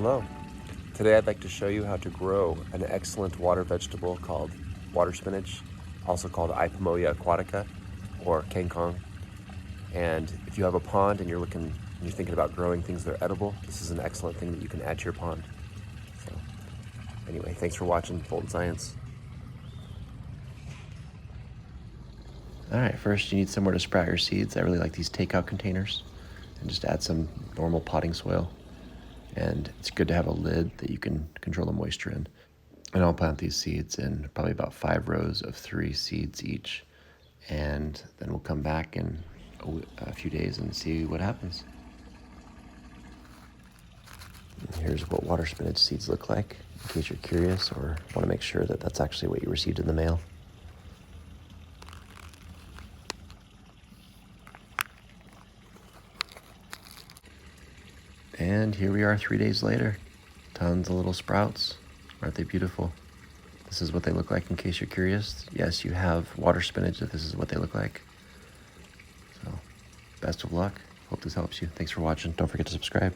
Hello. Today I'd like to show you how to grow an excellent water vegetable called water spinach, also called Ipomoea aquatica or Kangkong. And if you have a pond and you're thinking about growing things that are edible, this is an excellent thing that you can add to your pond. So anyway, thanks for watching Fulton Science. All right, first you need somewhere to sprout your seeds. I really like these takeout containers, and just add some normal potting soil. And it's good to have a lid that you can control the moisture in. And I'll plant these seeds in probably about 5 rows of 3 seeds each. And then we'll come back in a few days and see what happens. And here's what water spinach seeds look like, in case you're curious or want to make sure that that's actually what you received in the mail. And here we are 3 days later. Tons of little sprouts. Aren't they beautiful? This is what they look like in case you're curious. Yes, you have water spinach, if this is what they look like. So, best of luck. Hope this helps you. Thanks for watching. Don't forget to subscribe.